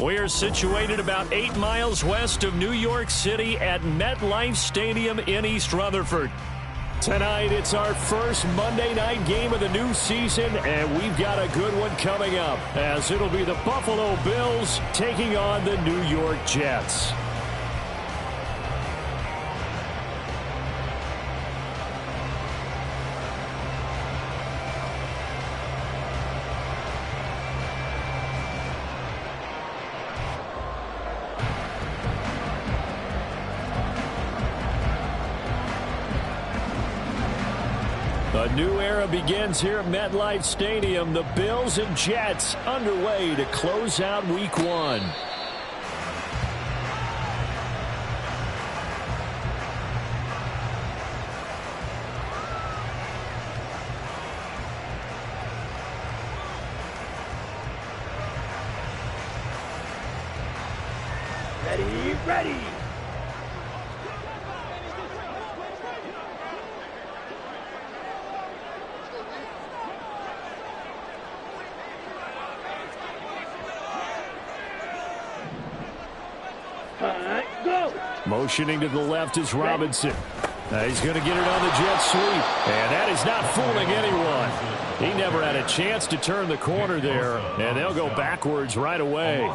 We are situated about 8 miles west of New York City at MetLife Stadium in East Rutherford. Tonight, it's our first Monday night game of the new season, and we've got a good one coming up, as it'll be the Buffalo Bills taking on the New York Jets. A new era begins here at MetLife Stadium. The Bills and Jets underway to close out Week 1. Ready. Go. Motioning to the left is Robinson. He's going to get it on the jet sweep. And that is not fooling anyone. He never had a chance to turn the corner there. And they'll go backwards right away.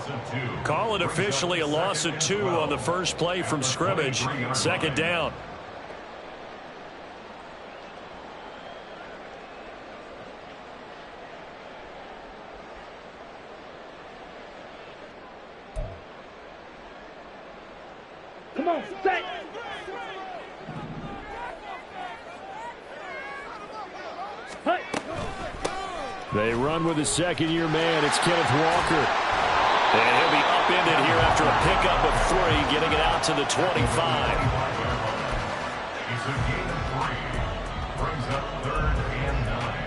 Call it officially a loss of 2 on the first play from scrimmage. Second down. Come on, set. Hey. They run with a second-year man. It's Kenneth Walker. And he'll be upended here after a pickup of 3, getting it out to the 25. It's a gain of 3. Brings up 3rd and 9.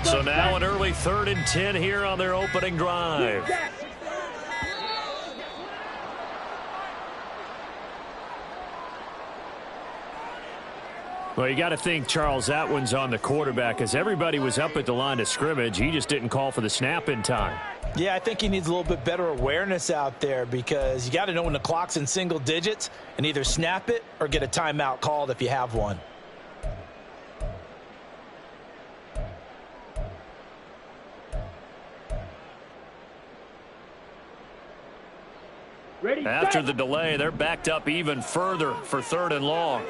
So now an early 3rd and 10 here on their opening drive. Well, you got to think, Charles, that one's on the quarterback, as everybody was up at the line of scrimmage. He just didn't call for the snap in time. Yeah, I think he needs a little bit better awareness out there, because you got to know when the clock's in single digits and either snap it or get a timeout called if you have one. Ready, After the delay, they're backed up even further for 3rd and long.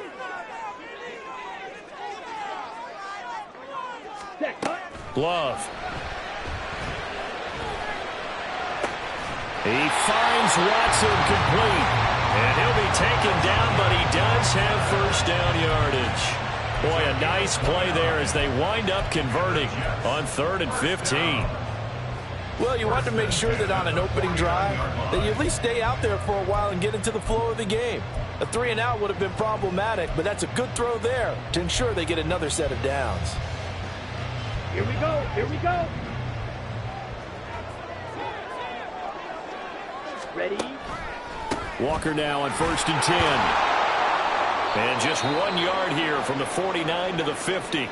Love. He finds Watson complete. And he'll be taken down, but he does have first down yardage. Boy, a nice play there as they wind up converting on 3rd and 15. Well, you want to make sure that on an opening drive that you at least stay out there for a while and get into the flow of the game. A 3 and out would have been problematic, but that's a good throw there to ensure they get another set of downs. Here we go. Ready. Walker now on 1st and 10. And just 1 yard here from the 49 to the 50.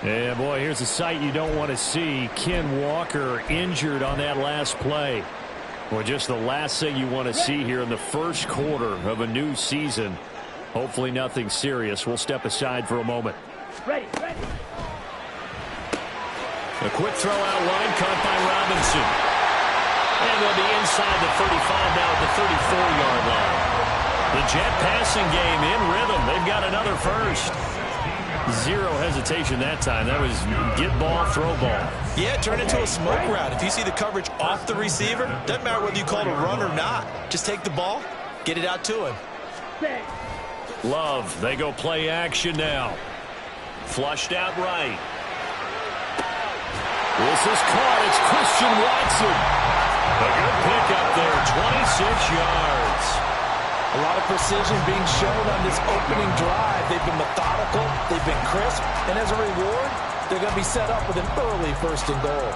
Yeah, boy, here's a sight you don't want to see. Ken Walker injured on that last play. Well, just the last thing you want to see here in the first quarter of a new season. Hopefully nothing serious. We'll step aside for a moment. Ready. A quick throw out wide, caught by Robinson. And they'll be inside the 35 now at the 34-yard line. The Jet passing game in rhythm. They've got another first. Zero hesitation that time. That was get ball, throw ball. Yeah, turn into a smoke route. If you see the coverage off the receiver, doesn't matter whether you call it a run or not. Just take the ball, get it out to him. Love, they go play action now. Flushed out right. This is caught. It's Christian Watson. A good pickup there, 26 yards. A lot of precision being shown on this opening drive. They've been methodical, they've been crisp, and as a reward, they're going to be set up with an early 1st and goal.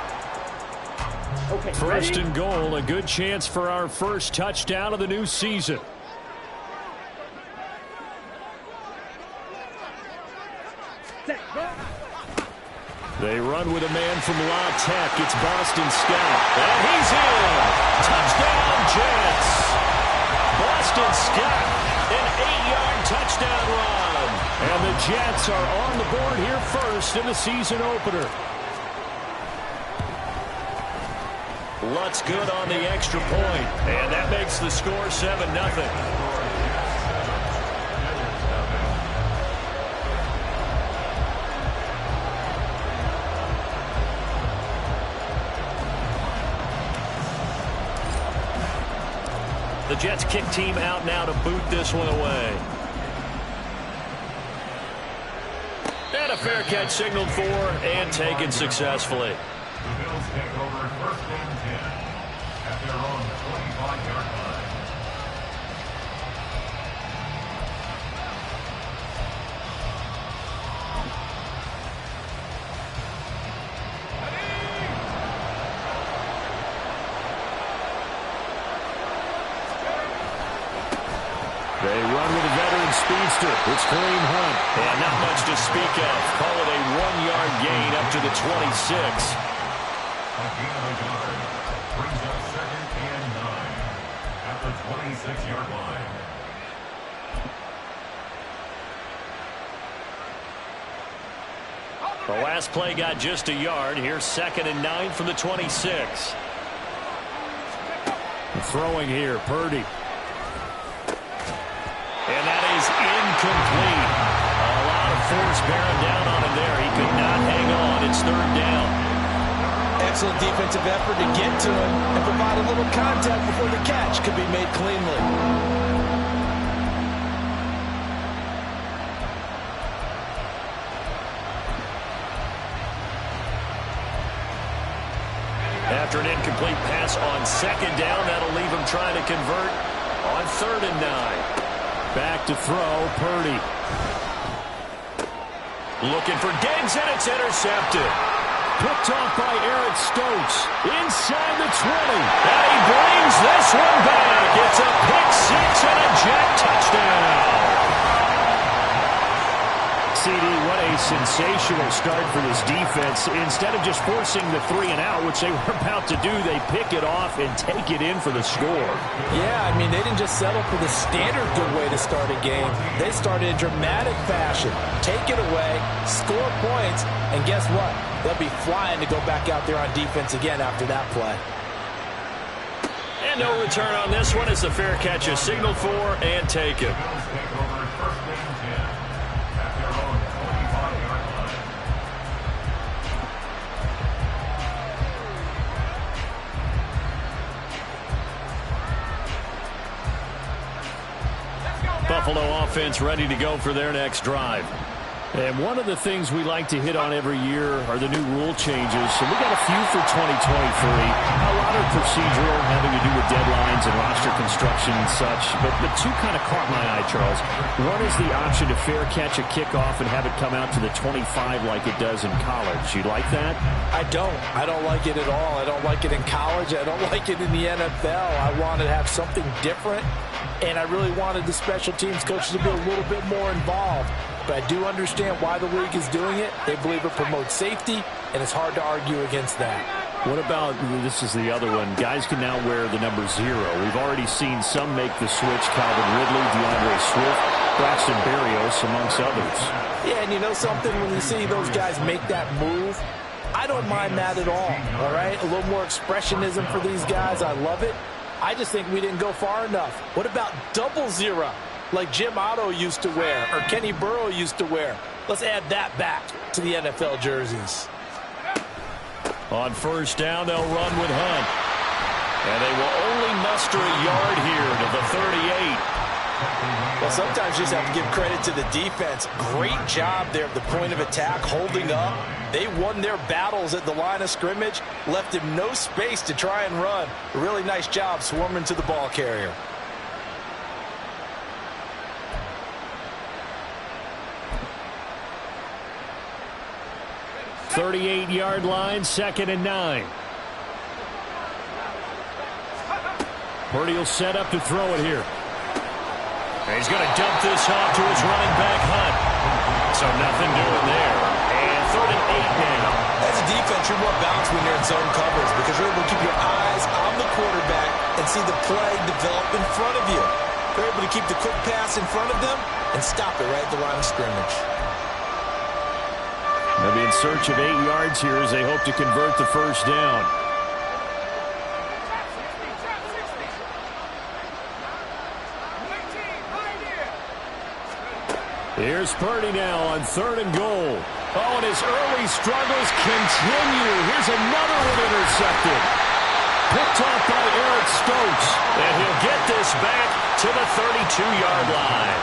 Okay, First ready? and goal, a good chance for our first touchdown of the new season. Set, go. They run with a man from La Tech. It's Boston Scott. And he's in. Touchdown, Jets. Boston Scott, an 8-yard touchdown run. And the Jets are on the board here first in the season opener. Lutz good on the extra point. And that makes the score 7-0. The Jets kick team out now to boot this one away. And a fair catch signaled for and taken successfully. The Bills take over 1st and 10 at their own 25-yard line. They run with a veteran speedster. It's Kareem Hunt. And not much to speak of. Call it a 1-yard gain up to the 26. A gain of a yard brings up 2nd and 9 at the 26-yard line. The last play got just a yard. Here's 2nd and 9 from the 26. Throwing here, Purdy. And that is incomplete. A lot of force bearing down on him there. He could not hang on. It's 3rd down. Excellent defensive effort to get to him and provide a little contact before the catch could be made cleanly. After an incomplete pass on 2nd down, that'll leave him trying to convert on 3rd and 9. Back to throw, Purdy. Looking for Diggs, and it's intercepted. Picked off by Eric Stokes. Inside the 20. And he brings this one back. It's a pick 6 and a Jet touchdown. CD, what a sensational start for this defense. Instead of just forcing the 3 and out, which they were about to do, they pick it off and take it in for the score. Yeah, I mean, they didn't just settle for the standard good way to start a game. They started in dramatic fashion. Take it away, score points, and guess what? They'll be flying to go back out there on defense again after that play. And no return on this one as the fair catch is signaled for and taken. The Bills take over 1st and 10 at their own 25-yard line. Buffalo offense ready to go for their next drive. And one of the things we like to hit on every year are the new rule changes. So we got a few for 2023. A lot of procedural, having to do with deadlines and roster construction and such. But the two kind of caught my eye, Charles. One is the option to fair catch a kickoff and have it come out to the 25 like it does in college. You like that? I don't. I don't like it at all. I don't like it in college. I don't like it in the NFL. I want to have something different. And I really wanted the special teams coaches to be a little bit more involved. But I do understand why the league is doing it. They believe it promotes safety, and it's hard to argue against that. What about, this is the other one, guys can now wear the number 0. We've already seen some make the switch, Calvin Ridley, DeAndre Swift, Braxton Berrios, amongst others. Yeah, and you know something? When you see those guys make that move, I don't mind that at all right? A little more expressionism for these guys. I love it. I just think we didn't go far enough. What about 00? Like Jim Otto used to wear or Kenny Burrow used to wear. Let's add that back to the NFL jerseys. On 1st down, they'll run with Hunt. And they will only muster a yard here to the 38. Well, sometimes you just have to give credit to the defense. Great job there at the point of attack, holding up. They won their battles at the line of scrimmage, left him no space to try and run. A really nice job swarming to the ball carrier. 38-yard line, 2nd and 9. Purdy will set up to throw it here. And he's going to dump this off to his running back, Hunt. So nothing doing there. And 3rd and 8 now. As a defense, you're more balanced when you're in zone coverage because you're able to keep your eyes on the quarterback and see the play develop in front of you. You're able to keep the quick pass in front of them and stop it right at the line of scrimmage. They'll be in search of 8 yards here as they hope to convert the first down. Here's Purdy now on 3rd and goal. Oh, and his early struggles continue. Here's another one intercepted. Picked off by Eric Stokes. And he'll get this back to the 32-yard line.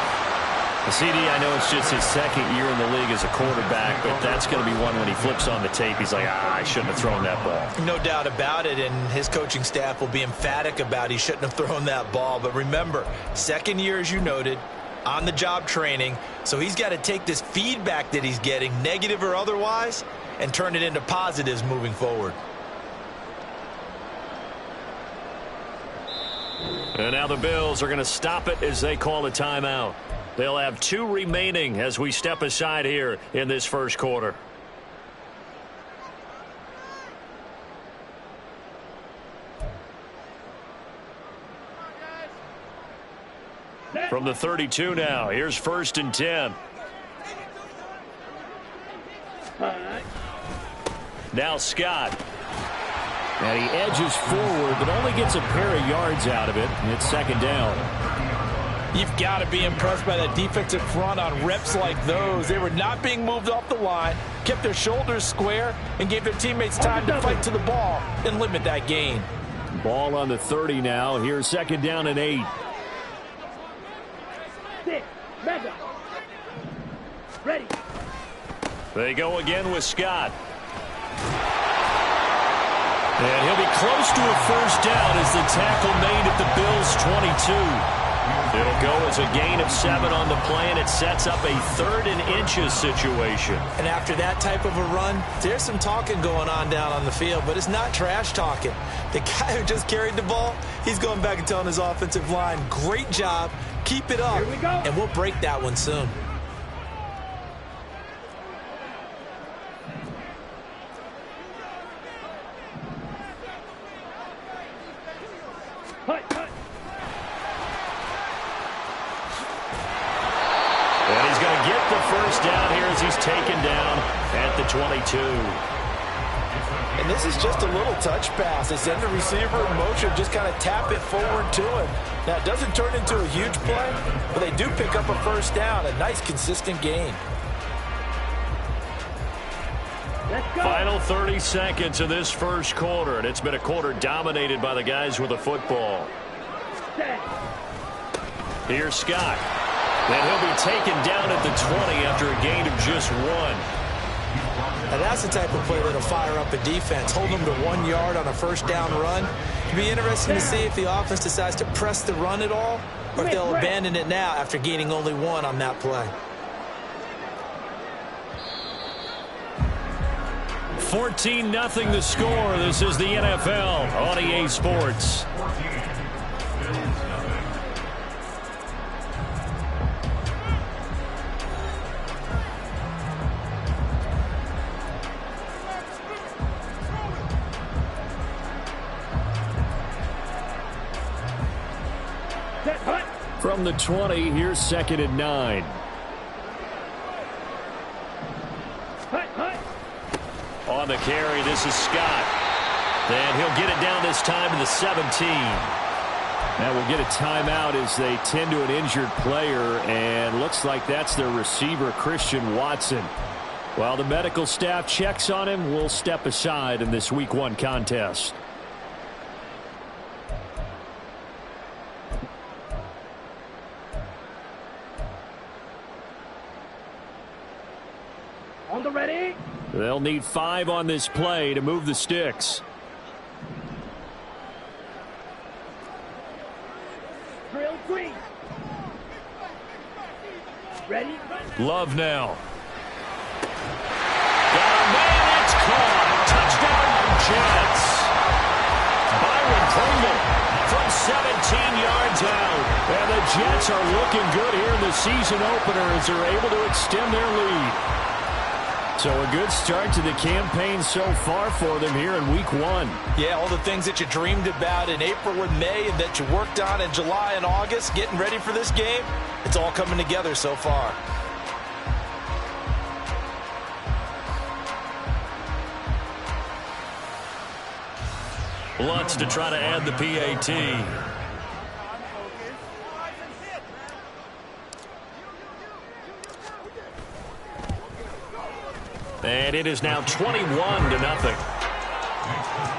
The CD, I know it's just his 2nd year in the league as a quarterback, but that's going to be one when he flips on the tape. He's like, I shouldn't have thrown that ball. No doubt about it, and his coaching staff will be emphatic about he shouldn't have thrown that ball. But remember, 2nd year, as you noted, on-the-job training, so he's got to take this feedback that he's getting, negative or otherwise, and turn it into positives moving forward. And now the Bills are going to stop it as they call a timeout. They'll have 2 remaining as we step aside here in this first quarter. From the 32 now, here's 1st and 10. Now Scott. And he edges forward, but only gets a pair of yards out of it, and it's 2nd down. You've got to be impressed by that defensive front on reps like those. They were not being moved off the line, kept their shoulders square, and gave their teammates time to fight to the ball and limit that gain. Ball on the 30 now. Here's 2nd down and 8. Ready. They go again with Scott. And he'll be close to a first down as the tackle made at the Bills' 22. It'll go as a gain of 7 on the play, and it sets up a 3rd and inches situation. And after that type of a run, there's some talking going on down on the field, but it's not trash talking. The guy who just carried the ball, he's going back and telling his offensive line, great job, keep it up, Here we go. And we'll break that one soon. Hut, hut. And he's going to get the first down here as he's taken down at the 22. And this is just a little touch pass. They send the receiver in motion, just kind of tap it forward to him. Now, it doesn't turn into a huge play, but they do pick up a first down, a nice, consistent gain. Let's go. Final 30 seconds of this first quarter, and it's been a quarter dominated by the guys with the football. Set. Here's Scott. And he'll be taken down at the 20 after a gain of just 1. And that's the type of play that'll fire up a defense. Hold them to 1 yard on a first down run. It'll be interesting to see if the offense decides to press the run at all, or if they'll abandon it now after gaining only 1 on that play. 14-0 the score. This is the NFL on EA Sports. Set, hut. From the 20, here's 2nd and 9. Hut, hut. On the carry, this is Scott. And he'll get it down this time to the 17. Now we'll get a timeout as they tend to an injured player, and looks like that's their receiver, Christian Watson. While the medical staff checks on him, we'll step aside in this Week 1 contest. On the ready. They'll need 5 on this play to move the sticks. Drill green. Ready. Love now. Got a man at Jets. Byron Pringle from 17 yards out. And the Jets are looking good here in the season opener as they're able to extend their lead. So a good start to the campaign so far for them here in Week 1. Yeah, all the things that you dreamed about in April and May and that you worked on in July and August, getting ready for this game, it's all coming together so far. Lutz to try to add the PAT. And it is now 21-0. Makes the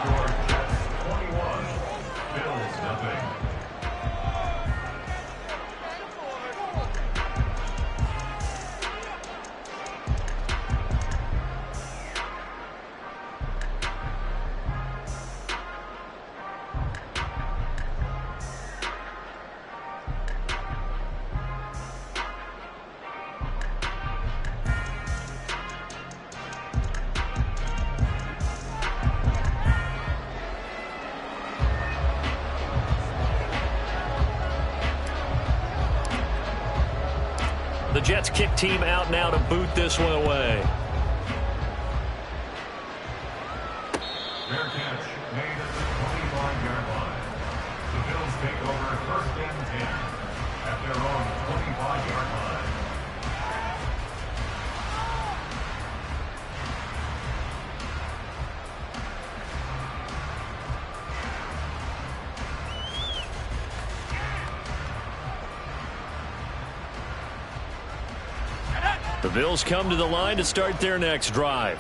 score Jets 21, Bills nothing. The Jets kick team out now to boot this one away. Fair catch made at the 25-yard line. The Bills take over 1st and 10 at their own 25-yard line. The Bills come to the line to start their next drive.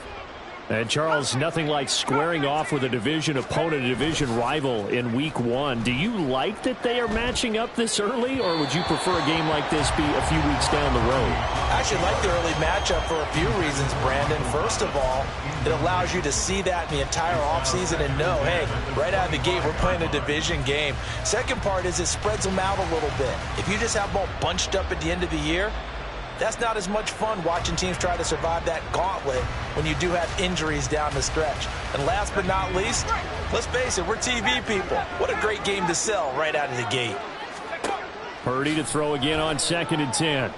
And Charles, nothing like squaring off with a division opponent, a division rival in Week 1. Do you like that they are matching up this early, or would you prefer a game like this be a few weeks down the road? I actually like the early matchup for a few reasons, Brandon. First of all, it allows you to see that in the entire offseason and know, hey, right out of the gate, we're playing a division game. Second part is it spreads them out a little bit. If you just have them all bunched up at the end of the year, that's not as much fun watching teams try to survive that gauntlet when you do have injuries down the stretch. And last but not least, let's face it, we're TV people. What a great game to sell right out of the gate. Purdy to throw again on 2nd and 10.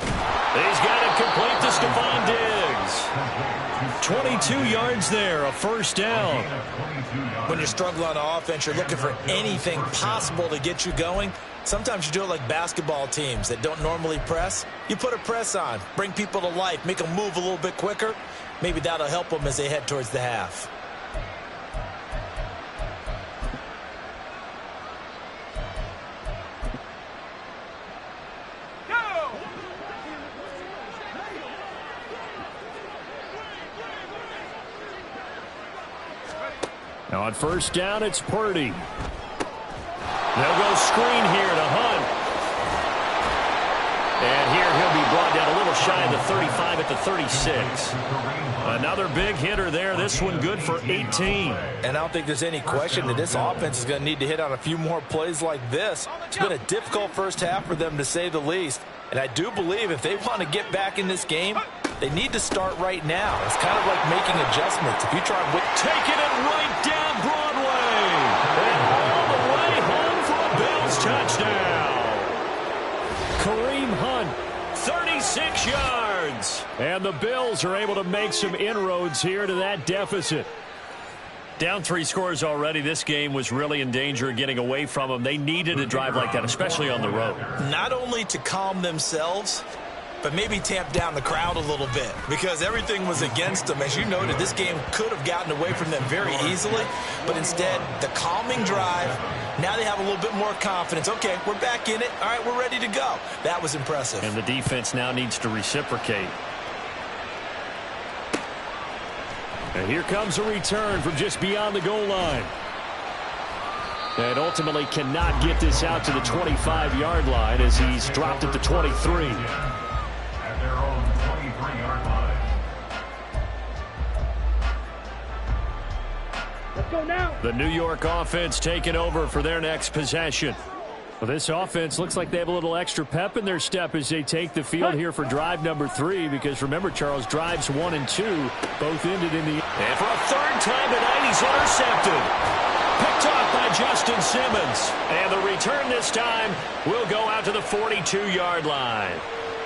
He's got it complete to Stephon Diggs. 22 yards there, a first down. When you struggle on offense, you're looking for anything possible to get you going. Sometimes you do it like basketball teams that don't normally press. You put a press on, bring people to life, make them move a little bit quicker. Maybe that'll help them as they head towards the half. Now on first down, it's Purdy. They'll go screen here to Hunt. And here he'll be brought down a little shy of the 35 at the 36. Another big hitter there. This one good for 18. And I don't think there's any question that this offense is going to need to hit on a few more plays like this. It's been a difficult first half for them, to say the least. And I do believe if they want to get back in this game, they need to start right now. It's kind of like making adjustments. If you try with taking it right down Broadway. And all the way home for a Bills touchdown. Kareem Hunt, 36 yards. And the Bills are able to make some inroads here to that deficit. Down 3 scores already. This game was really in danger of getting away from them. They needed a drive like that, especially on the road. Not only to calm themselves, but maybe tamp down the crowd a little bit, because everything was against them. As you noted, this game could have gotten away from them very easily, but instead, the calming drive, now they have a little bit more confidence. Okay, we're back in it. All right, we're ready to go. That was impressive. And the defense now needs to reciprocate. And here comes a return from just beyond the goal line. And ultimately cannot get this out to the 25-yard line as he's dropped at the 23. At their own 23-yard line. Let's go now. The New York offense taking over for their next possession. Well, this offense looks like they have a little extra pep in their step as they take the field here for drive number 3, because remember, Charles, drives 1 and 2 both ended in the... And for a third time tonight, he's intercepted. Picked off by Justin Simmons. And the return this time will go out to the 42-yard line.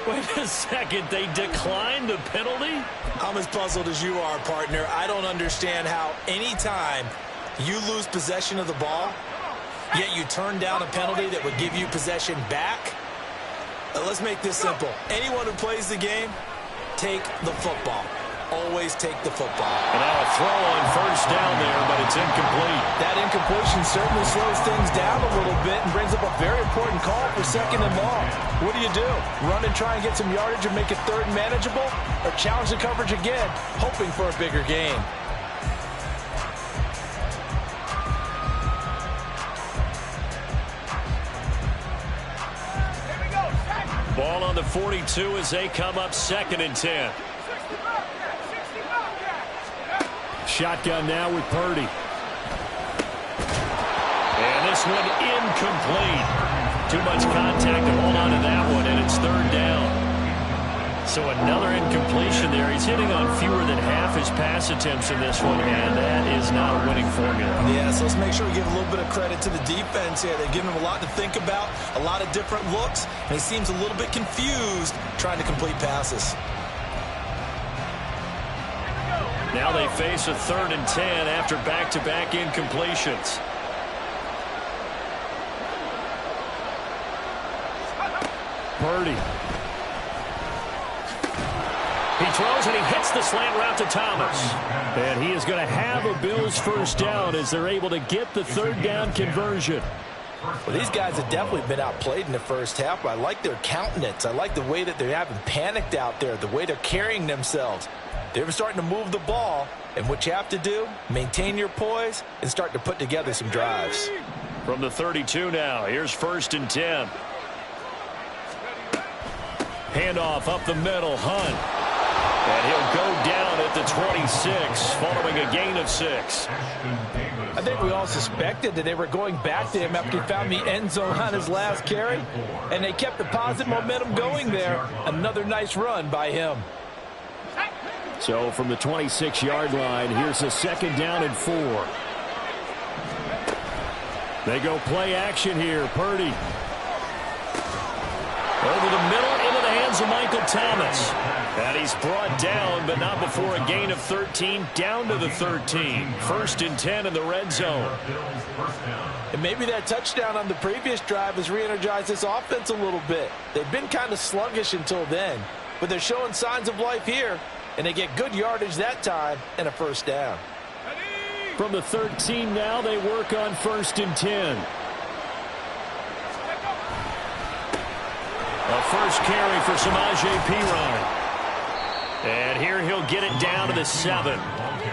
Wait a second, they declined the penalty? I'm as puzzled as you are, partner. I don't understand how any time you lose possession of the ball, yet you turn down a penalty that would give you possession back. Let's make this simple. Anyone who plays the game, take the football. Always take the football. And now a throw on first down there, but it's incomplete. That incompletion certainly slows things down a little bit and brings up a very important call for 2nd and long. What do you do? Run and try and get some yardage and make it 3rd and manageable? Or challenge the coverage again, hoping for a bigger gain? Ball on the 42 as they come up 2nd and 10. Shotgun now with Purdy. And this one incomplete. Too much contact to hold on to that one, and it's 3rd down. So another incompletion there. He's hitting on fewer than half his pass attempts in this one, and that is not a winning formula. Yeah, so let's make sure we give a little bit of credit to the defense here. They've given him a lot to think about, a lot of different looks, and he seems a little bit confused trying to complete passes. Now they face a 3rd and 10 after back-to-back incompletions. Purdy. He throws and he hits the slant route to Thomas. And he is going to have a Bills first down as they're able to get the 3rd down conversion. Well, these guys have definitely been outplayed in the first half. I like their countenance. I like the way that they haven't panicked out there, the way they're carrying themselves. They're starting to move the ball, and what you have to do, maintain your poise and start to put together some drives. From the 32 now, here's 1st and 10. Handoff up the middle, Hunt. And he'll go down at the 26, following a gain of 6. I think we all suspected that they were going back to him after he found the end zone on his last carry, and they kept the positive momentum going there. Another nice run by him. So from the 26-yard line, here's a 2nd down and 4. They go play action here. Purdy. Over the middle, into the hands of Michael Thomas. And he's brought down, but not before a gain of 13, down to the 13. 1st and 10 in the red zone. And maybe that touchdown on the previous drive has re-energized this offense a little bit. They've been kind of sluggish until then, but they're showing signs of life here. And they get good yardage that time and a first down. From the 13 now, they work on 1st and 10. A first carry for Samaje Perine. And here he'll get it down to the 7.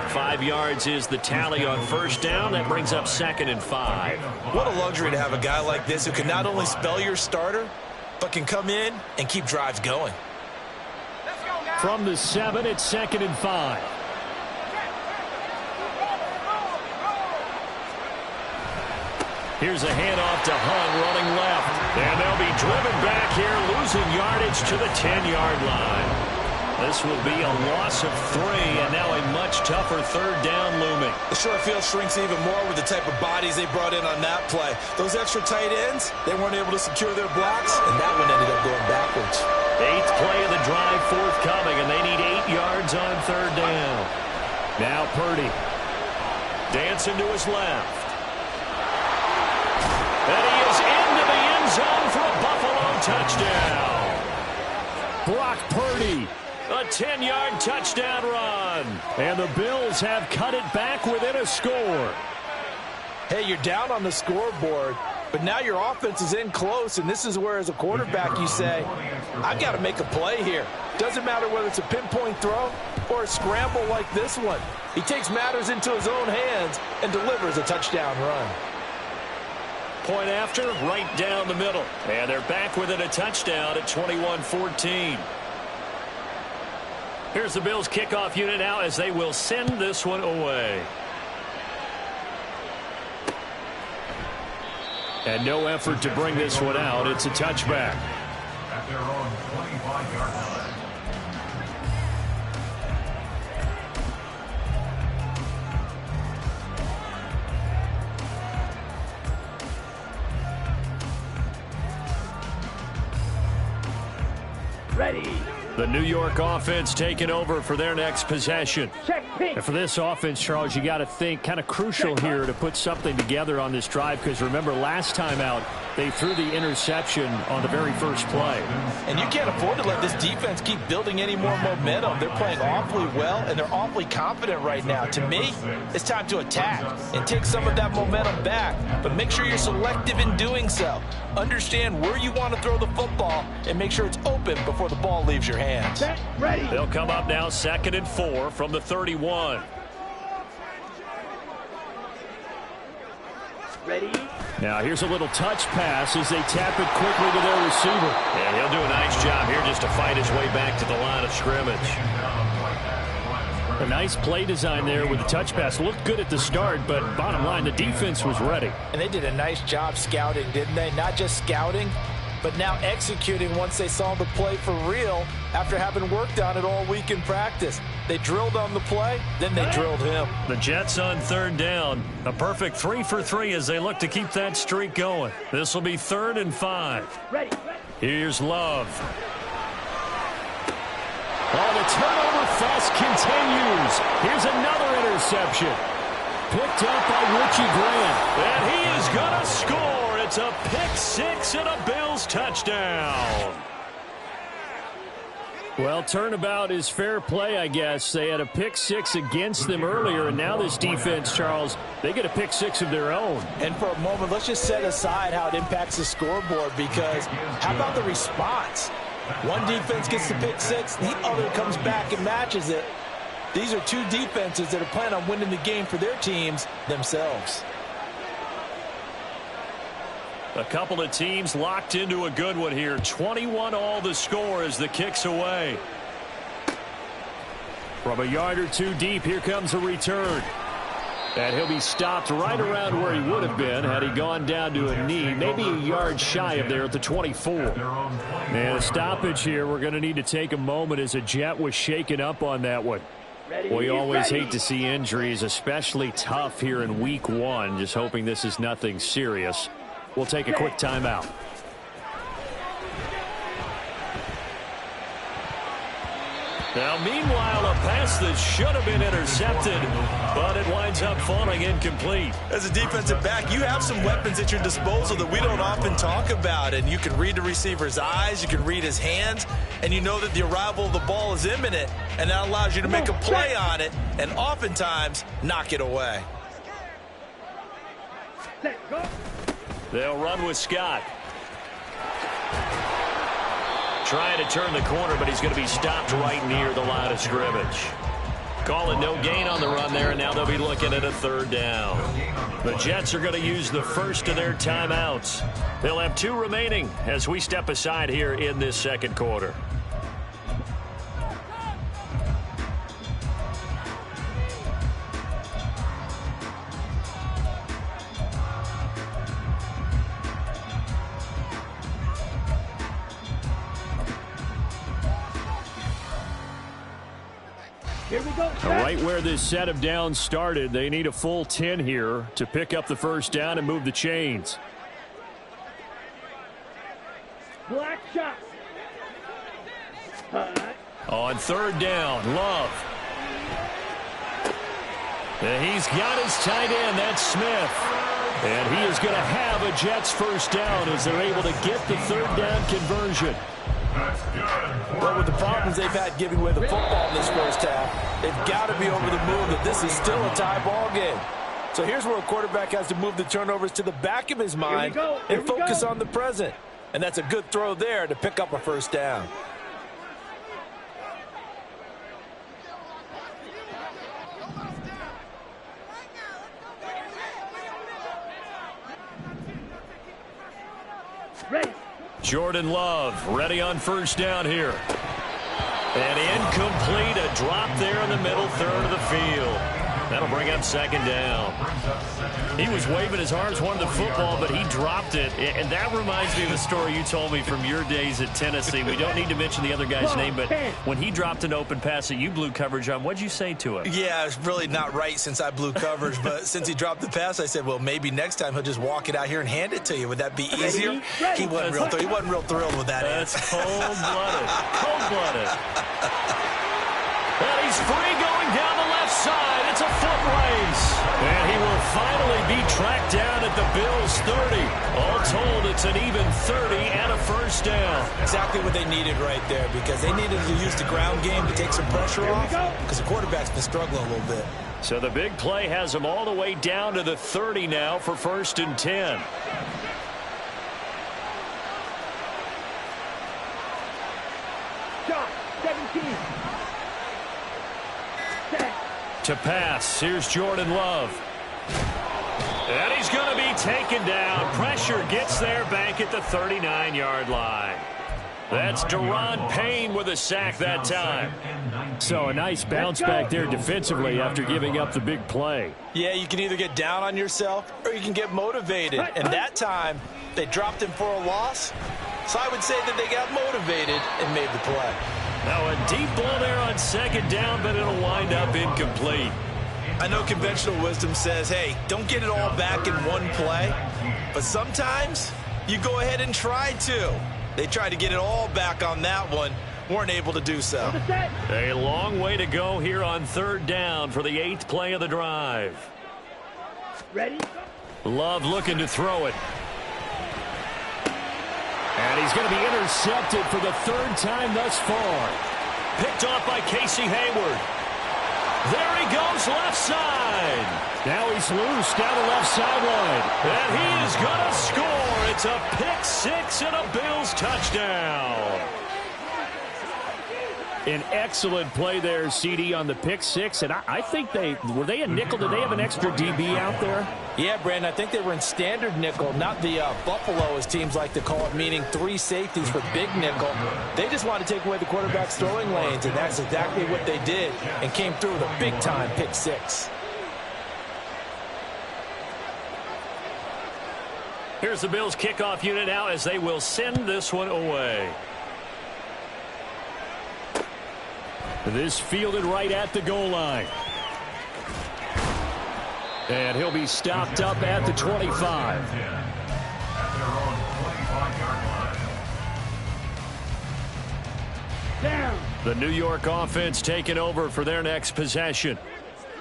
5 yards is the tally on first down. That brings up 2nd and 5. What a luxury to have a guy like this who can not only spell your starter, but can come in and keep drives going. From the 7, it's 2nd and 5. Here's a handoff to Hunt running left. And they'll be driven back here, losing yardage to the 10-yard line. This will be a loss of 3, and now a much tougher 3rd down looming. The short field shrinks even more with the type of bodies they brought in on that play. Those extra tight ends, they weren't able to secure their blocks, and that one ended up going backwards. 8th play of the drive forthcoming, and they need 8 yards on 3rd down. Now Purdy. Dancing to his left. And he is into the end zone for a Buffalo touchdown. Brock Purdy. A 10-yard touchdown run. And the Bills have cut it back within a score. Hey, you're down on the scoreboard, but now your offense is in close, and this is where, as a quarterback, you say, I've got to make a play here. Doesn't matter whether it's a pinpoint throw or a scramble like this one. He takes matters into his own hands and delivers a touchdown run. Point after, right down the middle. And they're back within a touchdown at 21-14. Here's the Bills kickoff unit now as they will send this one away. And no effort to bring this one out. It's a touchback. At their own 25-yard line. Ready. The New York offense taking over for their next possession. Check pink. And for this offense, Charles, you got to think kind of crucial here to put something together on this drive, because remember last time out they threw the interception on the very first play. And you can't afford to let this defense keep building any more momentum. They're playing awfully well, and they're awfully confident right now. To me, it's time to attack and take some of that momentum back, but make sure you're selective in doing so. Understand where you want to throw the football and make sure it's open before the ball leaves your hands. Set. Ready. They'll come up now 2nd and 4 from the 31. Ready. Now here's a little touch pass as they tap it quickly to their receiver. And he'll do a nice job here just to fight his way back to the line of scrimmage. A nice play design there with the touch pass. Looked good at the start, but bottom line, the defense was ready. And they did a nice job scouting, didn't they? Not just scouting, but now executing once they saw the play for real after having worked on it all week in practice. They drilled on the play, then they drilled him. The Jets on 3rd down. A perfect 3 for 3 as they look to keep that streak going. This will be 3rd and 5. Ready. Here's Love. Oh, the turnover fest continues. Here's another interception. Picked up by Richie Grant. And he is going to score. It's a pick 6 and a Bills touchdown. Well, turnabout is fair play, I guess. They had a pick 6 against them earlier, and now this defense, Charles, they get a pick 6 of their own. And for a moment, let's just set aside how it impacts the scoreboard, because how about the response? One defense gets the pick 6, the other comes back and matches it. These are two defenses that are planning on winning the game for their teams themselves. A couple of teams locked into a good one here. 21 all the score as the kick's away. From a yard or two deep, here comes a return. And he'll be stopped right around where he would have been had he gone down to a knee, maybe a yard shy of there at the 24. And a stoppage here. We're going to need to take a moment as a Jet was shaken up on that one. We always hate to see injuries, especially tough here in week 1. Just hoping this is nothing serious. We'll take a quick timeout. Now, meanwhile, a pass that should have been intercepted, but it winds up falling incomplete. As a defensive back, you have some weapons at your disposal that we don't often talk about, and you can read the receiver's eyes, you can read his hands, and you know that the arrival of the ball is imminent, and that allows you to make a play on it and oftentimes knock it away. Set. Go. They'll run with Scott. Trying to turn the corner, but he's going to be stopped right near the line of scrimmage. Call it no gain on the run there, and now they'll be looking at a 3rd down. The Jets are going to use the first of their timeouts. They'll have 2 remaining as we step aside here in this 2nd quarter. Here we go. Right where this set of downs started, they need a full 10 here to pick up the first down and move the chains. Black shot. On 3rd down, Love. And he's got his tight end, that's Smith. And he is going to have a Jets first down as they're able to get the 3rd down conversion. But with the problems they've had giving away the football in this first half, they've got to be over the moon that this is still a tie ball game. So here's where a quarterback has to move the turnovers to the back of his mind and focus on the present. And that's a good throw there to pick up a first down. Ready. Jordan Love ready on first down here. And incomplete, a drop there in the middle 3rd of the field. That'll bring up second down. He was waving his arms, wanted the football, but he dropped it. And that reminds me of a story you told me from your days at Tennessee. We don't need to mention the other guy's name, but when he dropped an open pass that you blew coverage on, what'd you say to him? Yeah, it's really not right since I blew coverage, but since he dropped the pass, I said, well, maybe next time he'll just walk it out here and hand it to you. Would that be easier? He wasn't real thrilled with that That's answer. cold-blooded. Cold-blooded. And he's free going down the left side. It's a foot race. And he will finally be tracked down at the Bills' 30. All told, it's an even 30 and a first down. Exactly what they needed right there, because they needed to use the ground game to take some pressure off, because the quarterback's been struggling a little bit. So the big play has them all the way down to the 30 now for 1st and 10. Shot, 17. To pass, here's Jordan Love. And he's going to be taken down. Pressure gets there back at the 39-yard line. That's Deron Payne with a sack that time. So a nice bounce back there defensively after giving up the big play. Yeah, you can either get down on yourself or you can get motivated. And that time, they dropped him for a loss. So I would say that they got motivated and made the play. Now a deep ball there on second down, but it'll wind up incomplete. I know conventional wisdom says, hey, don't get it all back in one play. But sometimes you go ahead and try to. They tried to get it all back on that one. Weren't able to do so. A long way to go here on 3rd down for the 8th play of the drive. Ready? Love looking to throw it. And he's going to be intercepted for the 3rd time thus far. Picked off by Casey Hayward. There he goes, left side. Now he's loose down the left sideline. And he is going to score. It's a pick six and a Bills touchdown. An excellent play there, CD, on the pick six. And I think were they a nickel? Did they have an extra DB out there? Yeah, Brandon, I think they were in standard nickel, not the Buffalo, as teams like to call it, meaning 3 safeties for big nickel. They just wanted to take away the quarterback's throwing lanes, and that's exactly what they did, and came through with a big-time pick six. Here's the Bills kickoff unit now as they will send this one away. This fielded right at the goal line. And he'll be stopped up at the 25. Down. The New York offense taking over for their next possession.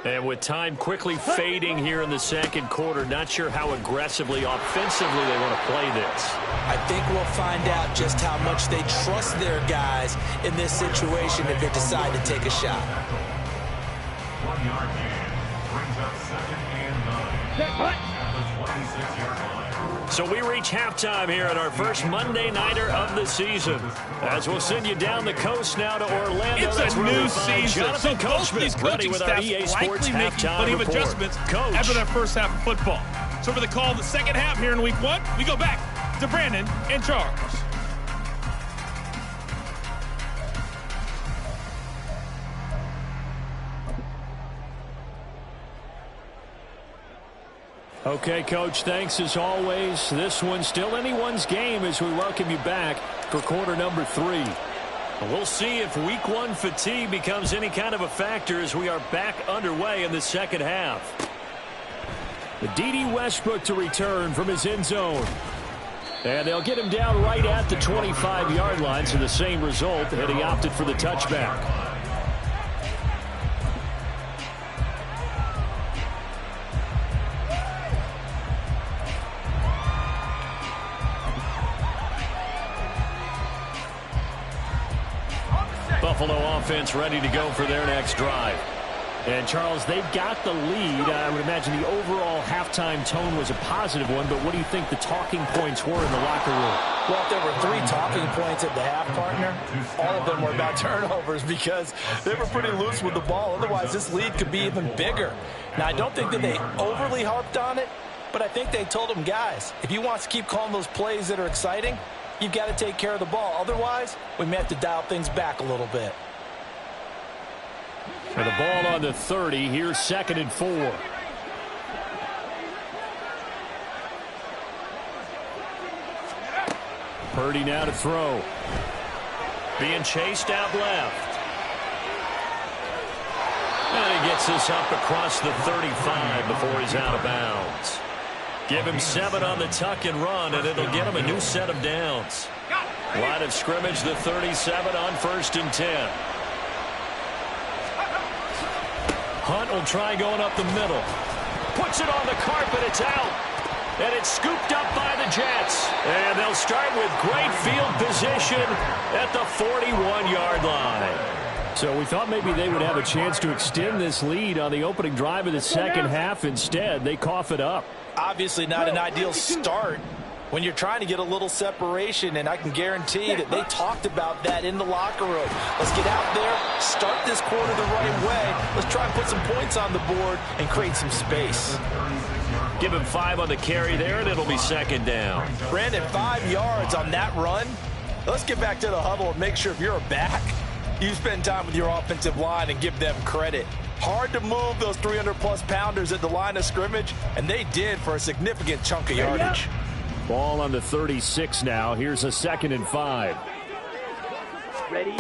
And with time quickly fading here in the second quarter, not sure how aggressively, offensively they want to play this. I think we'll find out just how much they trust their guys in this situation if they decide to take a shot. 1 yard gain brings up 2nd and 9 at the 26-yard line. So we reach halftime here at our first Monday Nighter of the season. As we'll send you down the coast now to Orlando. It's That's a where new we find season, Jonathan so both these ready coaching with our staffs EA Sports likely making halftime plenty of report. adjustments Coach. after that first half of football. So for the call of the second half here in Week 1, we go back to Brandon and Charles. Okay, Coach, thanks as always. This one's still anyone's game as we welcome you back for quarter number 3. We'll see if Week 1 fatigue becomes any kind of a factor as we are back underway in the second half. The D.D. Westbrook to return from his end zone. And they'll get him down right at the 25-yard line, so the same result, and he opted for the touchback. Buffalo offense ready to go for their next drive. And, Charles, they've got the lead. I would imagine the overall halftime tone was a positive one, but what do you think the talking points were in the locker room? Well, if there were 3 talking points at the half, partner, all of them were about turnovers because they were pretty loose with the ball. Otherwise, this lead could be even bigger. Now, I don't think that they overly harped on it, but I think they told them, guys, if you want to keep calling those plays that are exciting, you've got to take care of the ball. Otherwise, we may have to dial things back a little bit. And the ball on the 30. Here's 2nd and 4. Purdy now to throw. Being chased out left. And he gets this up across the 35 before he's out of bounds. Give him 7 on the tuck and run, and it'll get him a new set of downs. Line of scrimmage, the 37 on 1st and 10. Hunt will try going up the middle. Puts it on the carpet. It's out. And it's scooped up by the Jets. And they'll start with great field position at the 41-yard line. So we thought maybe they would have a chance to extend this lead on the opening drive of the second half. Instead, they cough it up. Obviously not an ideal start when you're trying to get a little separation, and I can guarantee that they talked about that in the locker room. Let's get out there, start this quarter the right way. Let's try and put some points on the board and create some space. Give him 5 on the carry there, and it'll be 2nd down. Brandon, 5 yards on that run. Let's get back to the huddle and make sure if you're a back, you spend time with your offensive line and give them credit. Hard to move those 300-plus pounders at the line of scrimmage, and they did for a significant chunk of yardage. Ball on the 36 now. Here's a 2nd and 5. Ready?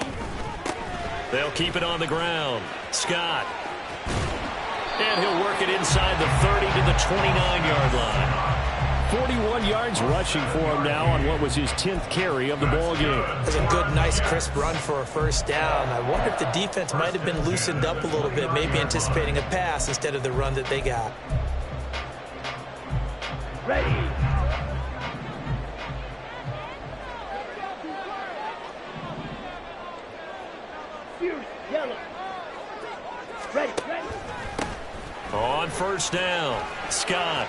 They'll keep it on the ground. Scott. And he'll work it inside the 30 to the 29-yard line. 41 yards rushing for him now on what was his 10th carry of the ball game. That's a good, nice, crisp run for a first down. I wonder if the defense might have been loosened up a little bit, maybe anticipating a pass instead of the run that they got. Ready? Fierce, yellow. Ready, ready. On 1st down, Scott.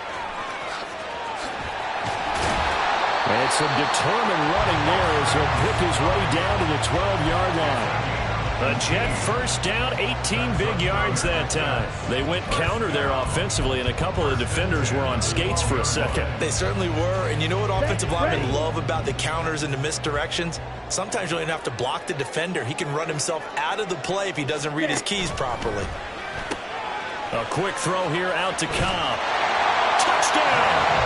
And some determined running there as he'll pick his way down to the 12-yard line. A Jet 1st down, 18 big yards that time. They went counter there offensively, and a couple of defenders were on skates for a second. They certainly were, and you know what offensive linemen love about the counters and the misdirections? Sometimes you don't even have to block the defender. He can run himself out of the play if he doesn't read his keys properly. A quick throw here out to Cobb. Touchdown!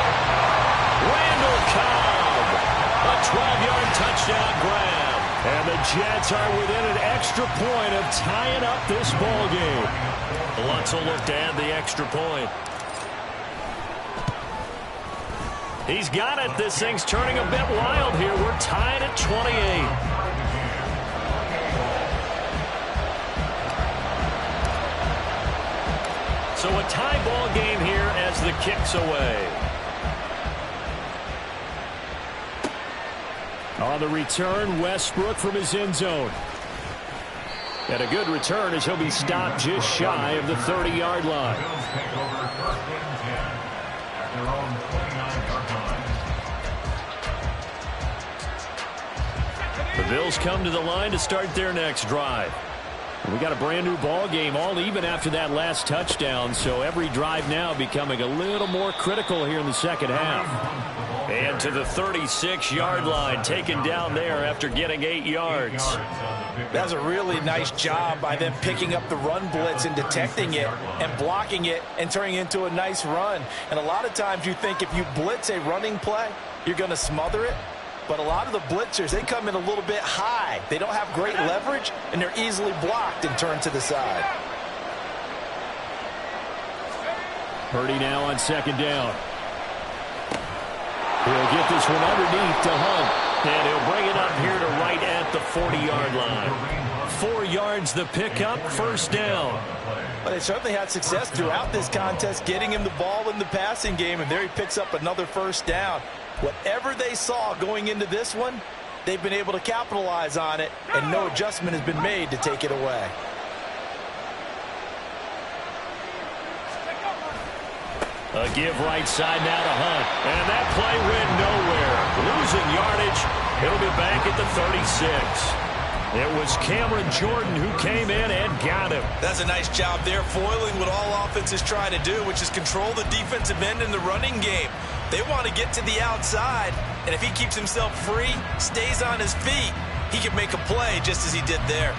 Randall Cobb, a 12-yard touchdown grab. And the Jets are within an extra point of tying up this ball game. Lutz will look to add the extra point. He's got it. This thing's turning a bit wild here. We're tied at 28. So a tie ball game here as the kick's away. On the return, Westbrook from his end zone. And a good return as he'll be stopped just shy of the 30-yard line. The Bills come to the line to start their next drive. We got a brand new ball game, all even after that last touchdown, so every drive now becoming a little more critical here in the second half. And to the 36-yard line, taken down there after getting 8 yards. That was a really nice job by them picking up the run blitz and detecting it and blocking it and turning it into a nice run. And a lot of times you think if you blitz a running play, you're going to smother it. But a lot of the blitzers, they come in a little bit high. They don't have great leverage, and they're easily blocked and turned to the side. Purdy now on 2nd down. He'll get this one underneath to Hunt. And he'll bring it up here to right at the 40-yard line. 4 yards the pickup, 1st down. But they certainly had success throughout this contest, getting him the ball in the passing game, and there he picks up another 1st down. Whatever they saw going into this one, they've been able to capitalize on it, and no adjustment has been made to take it away. A give right side now to Hunt. And that play went nowhere. Losing yardage. It'll be back at the 36. It was Cameron Jordan who came in and got him. That's a nice job there, foiling what all offenses try to do, which is control the defensive end in the running game. They want to get to the outside, and if he keeps himself free, stays on his feet, he can make a play just as he did there.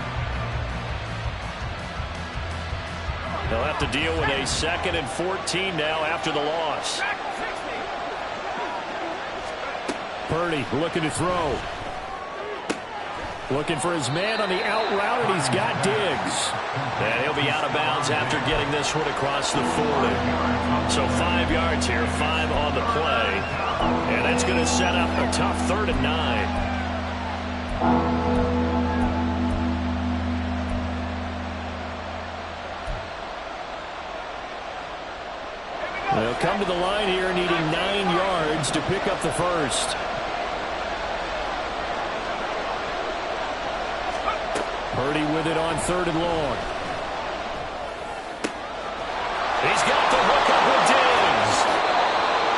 They'll have to deal with a 2nd and 14 now after the loss. Purdy looking to throw. Looking for his man on the out route, and he's got Diggs. And he'll be out of bounds after getting this one across the 40. So 5 yards here, 5 on the play. And that's going to set up a tough 3rd and 9. They'll come to the line here needing 9 yards to pick up the first. Purdy with it on 3rd and long. He's got the hook up with Diggs.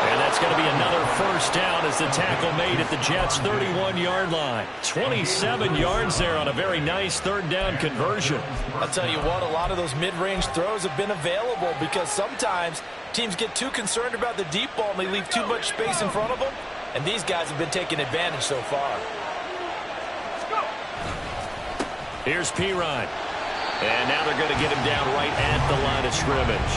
And that's going to be another first down as the tackle made at the Jets' 31-yard line. 27 yards there on a very nice 3rd down conversion. I'll tell you what, a lot of those mid-range throws have been available because sometimes teams get too concerned about the deep ball and they leave too much space in front of them. And these guys have been taking advantage so far. Here's Pirine. And now they're going to get him down right at the line of scrimmage.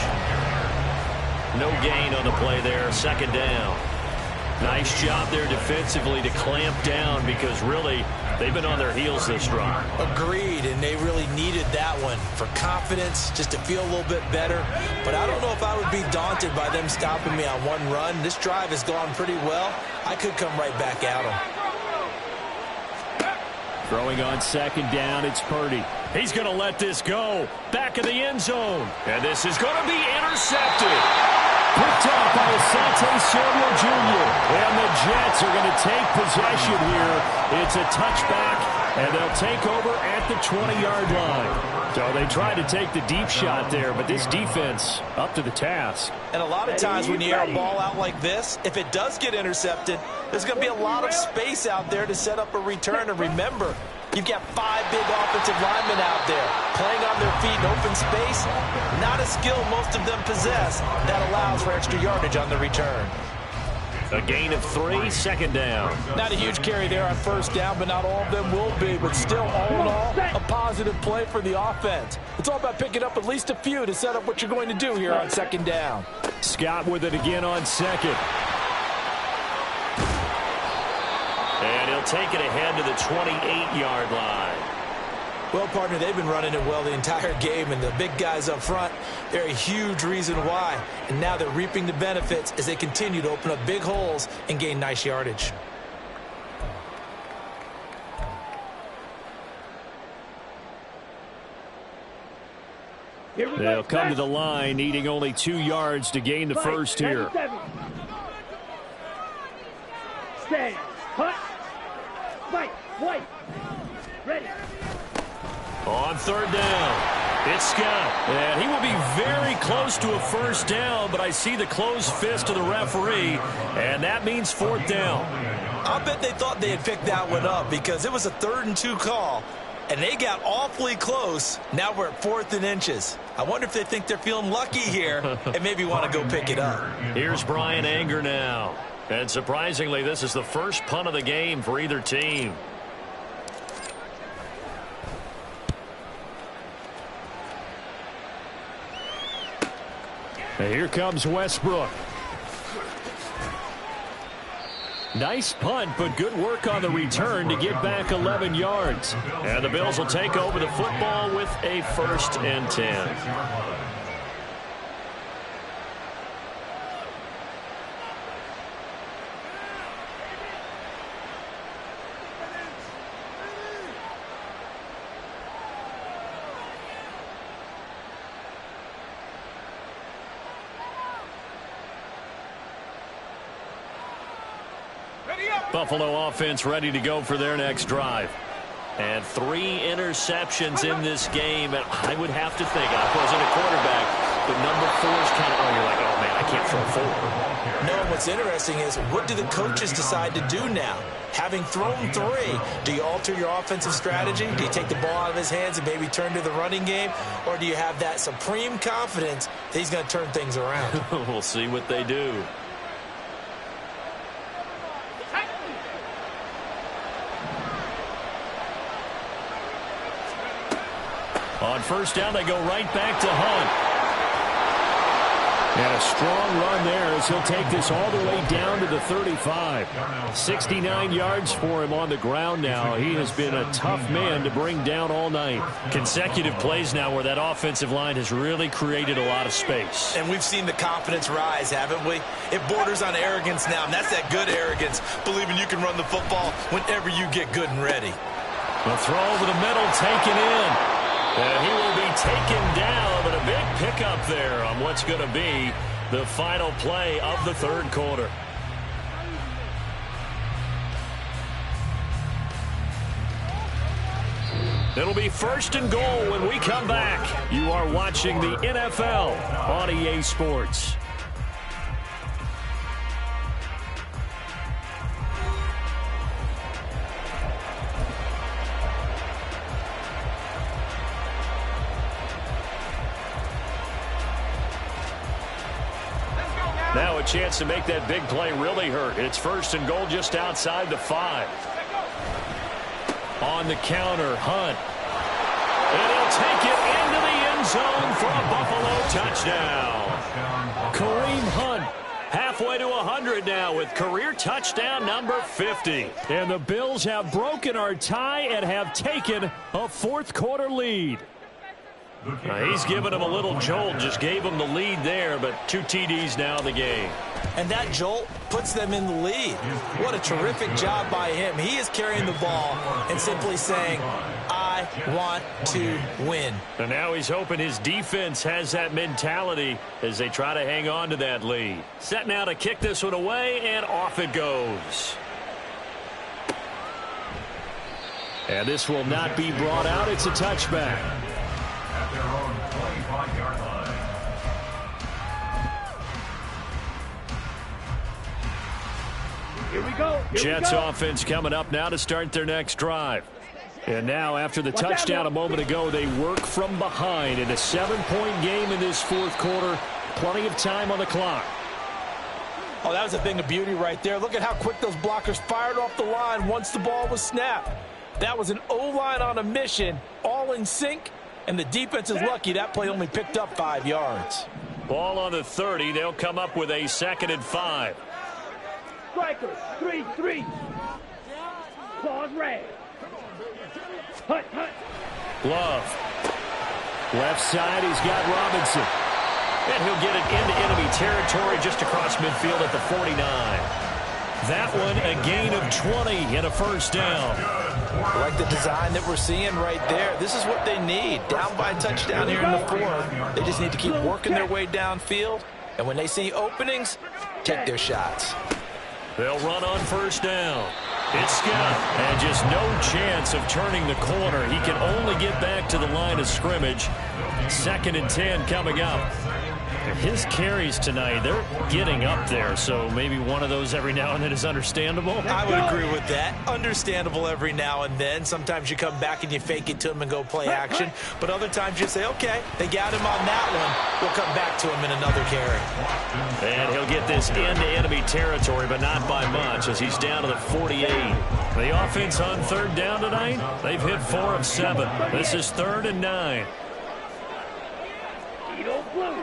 No gain on the play there. 2nd down. Nice job there defensively to clamp down because really they've been on their heels this drive. Agreed, and they really needed that one for confidence, just to feel a little bit better. But I don't know if I would be daunted by them stopping me on one run. This drive has gone pretty well. I could come right back at them. Throwing on 2nd down, it's Purdy. He's going to let this go. Back of the end zone. And this is going to be intercepted. Picked up by Asante Samuel Jr. And the Jets are going to take possession here. It's a touchback, and they'll take over at the 20-yard line. So they tried to take the deep shot there, but this defense up to the task. And a lot of times when you air a ball out like this, if it does get intercepted, there's going to be a lot of space out there to set up a return. And remember, you've got 5 big offensive linemen out there playing on their feet in open space. Not a skill most of them possess that allows for extra yardage on the return. A gain of 3, 2nd down. Not a huge carry there on 1st down, but not all of them will be. But still, all in all, a positive play for the offense. It's all about picking up at least a few to set up what you're going to do here on 2nd down. Scott with it again on 2nd. And he'll take it ahead to the 28-yard line. Well, partner, they've been running it well the entire game, and the big guys up front, they're a huge reason why. And now they're reaping the benefits as they continue to open up big holes and gain nice yardage. They'll come to the line needing only 2 yards to gain the first here. Stand. Hut. Fight. White. Ready. On 3rd down, it's Scott. And he will be very close to a first down, but I see the closed fist of the referee, and that means 4th down. I'll bet they thought they had picked that one up because it was a 3rd and 2 call, and they got awfully close. Now we're at 4th and inches. I wonder if they think they're feeling lucky here and maybe want to go pick it up. Here's Brian Anger now. And surprisingly, this is the first punt of the game for either team. And here comes Westbrook. Nice punt, but good work on the return to get back 11 yards. And the Bills will take over the football with a 1st and 10. Buffalo offense ready to go for their next drive. And 3 interceptions in this game. And I would have to think, I wasn't a quarterback, but number 4 is kind of, you're like, oh, man, I can't throw 4. No, what's interesting is what do the coaches decide to do now? Having thrown 3, do you alter your offensive strategy? Do you take the ball out of his hands and maybe turn to the running game? Or do you have that supreme confidence that he's going to turn things around? We'll see what they do. On 1st down, they go right back to Hunt. And a strong run there as he'll take this all the way down to the 35. 69 yards for him on the ground now. He has been a tough man to bring down all night. Consecutive plays now where that offensive line has really created a lot of space. And we've seen the confidence rise, haven't we? It borders on arrogance now, and that's that good arrogance, believing you can run the football whenever you get good and ready. The throw over the middle taken in. And he will be taken down, but a big pickup there on what's going to be the final play of the third quarter. It'll be 1st and goal when we come back. You are watching the NFL on EA Sports. Now a chance to make that big play really hurt. It's 1st and goal just outside the 5. On the counter, Hunt. And he'll take it into the end zone for a Buffalo touchdown. Kareem Hunt halfway to 100 now with career touchdown number 50. And the Bills have broken our tie and have taken a fourth-quarter lead. He's given him a little jolt, just gave him the lead there, but 2 TDs now in the game. And that jolt puts them in the lead. What a terrific job by him. He is carrying the ball and simply saying, I want to win. And now he's hoping his defense has that mentality as they try to hang on to that lead. Set now to kick this one away, and off it goes. And this will not be brought out. It's a touchback. At their own 25-yard line. Here we go. Jets offense coming up now to start their next drive. And now after the touchdown a moment ago, they work from behind in a 7-point game in this fourth quarter. Plenty of time on the clock. Oh, that was a thing of beauty right there. Look at how quick those blockers fired off the line once the ball was snapped. That was an O-line on a mission, all in sync. And the defense is lucky that play only picked up 5 yards. Ball on the 30. They'll come up with a 2nd and 5. Strikers, 3-3. Claws red. Hunt. Love. Left side, he's got Robinson. And he'll get it into enemy territory just across midfield at the 49. That one a gain of 20 and a 1st down. I like the design that we're seeing right there. This is what they need. Down by a touchdown here in the 4th. They just need to keep working their way downfield. And when they see openings, take their shots. They'll run on 1st down. It's Scott. And just no chance of turning the corner. He can only get back to the line of scrimmage. 2nd and 10 coming up. His carries tonight, they're getting up there, so maybe one of those every now and then is understandable. I would agree with that. Understandable every now and then. Sometimes you come back and you fake it to him and go play action. But other times you say, okay, they got him on that one. We'll come back to him in another carry. And he'll get this into enemy territory, but not by much as he's down to the 48. The offense on 3rd down tonight, they've hit 4 of 7. This is 3rd and 9. Edo blue.